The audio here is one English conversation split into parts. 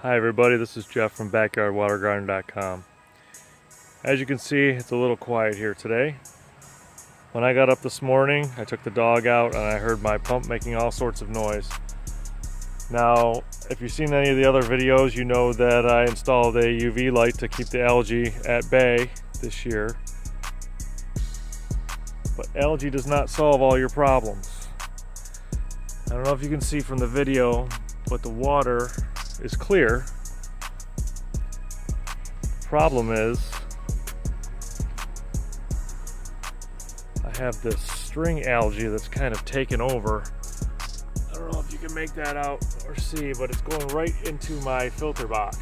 Hi everybody, this is Jeff from backyardwatergarden.com. As you can see, it's a little quiet here today. When I got up this morning, I took the dog out and I heard my pump making all sorts of noise. Now, if you've seen any of the other videos, you know that I installed a UV light to keep the algae at bay this year. But algae does not solve all your problems. I don't know if you can see from the video, but the water is clear. Problem is, I have this string algae that's kind of taken over. I don't know if you can make that out or see, but it's going right into my filter box.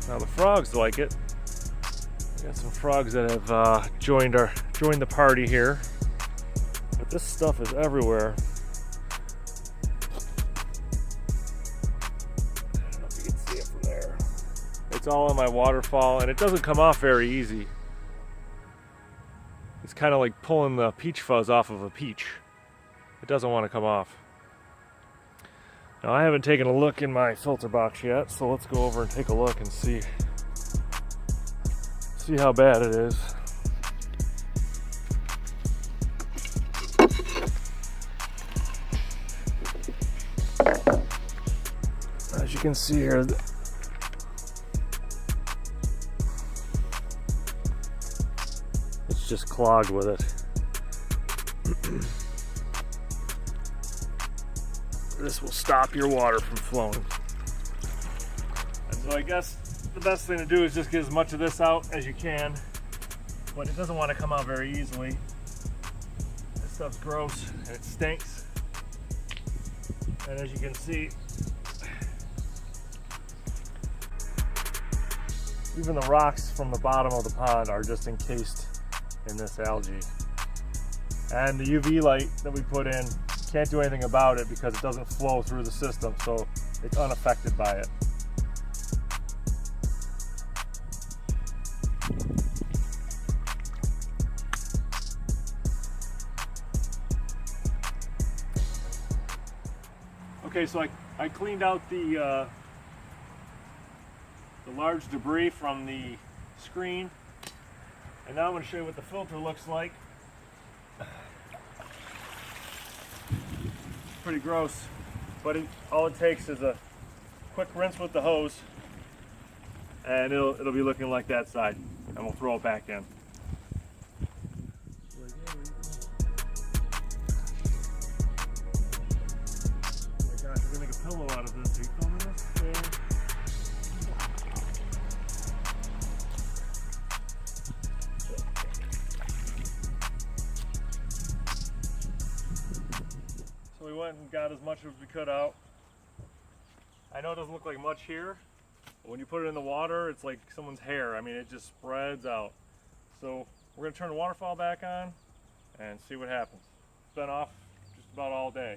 Now the frogs like it. We got some frogs that have joined the party here, but this stuff is everywhere. It's all in my waterfall, and it doesn't come off very easy. It's kind of like pulling the peach fuzz off of a peach. It doesn't want to come off. Now, I haven't taken a look in my filter box yet, so let's go over and take a look and see how bad it is. As you can see here, just clogged with it. This will stop your water from flowing. And so I guess the best thing to do is just get as much of this out as you can, but it doesn't want to come out very easily. This stuff's gross and it stinks. And as you can see, even the rocks from the bottom of the pond are just encased in this algae. And the UV light that we put in can't do anything about it because it doesn't flow through the system, so it's unaffected by it. Okay, so I cleaned out the large debris from the screen. And now I'm going to show you what the filter looks like. Pretty gross, but all it takes is a quick rinse with the hose, and it'll be looking like that side, and we'll throw it back in. Oh my gosh, we're going to make a pillow out of this. Are you filming this? Yeah. So we went and got as much as we could out. I know it doesn't look like much here, but when you put it in the water, it's like someone's hair. I mean, it just spreads out. So we're going to turn the waterfall back on and see what happens. It's been off just about all day.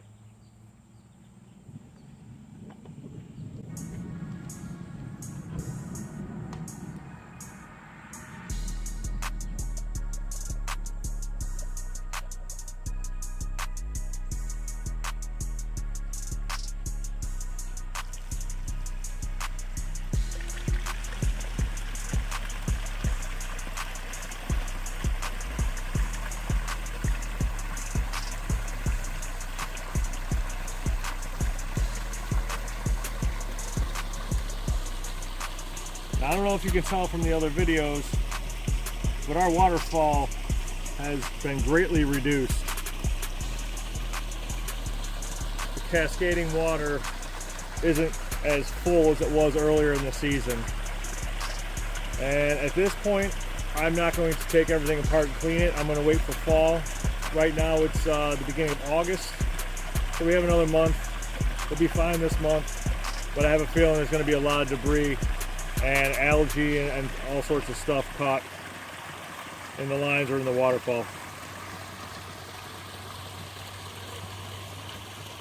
I don't know if you can tell from the other videos, but our waterfall has been greatly reduced. The cascading water isn't as full as it was earlier in the season. And at this point, I'm not going to take everything apart and clean it. I'm going to wait for fall. Right now it's the beginning of August, so we have another month. We'll be fine this month, but I have a feeling there's going to be a lot of debris and algae and all sorts of stuff caught in the lines or in the waterfall.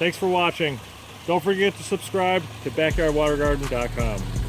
Thanks for watching. Don't forget to subscribe to backyardwatergarden.com.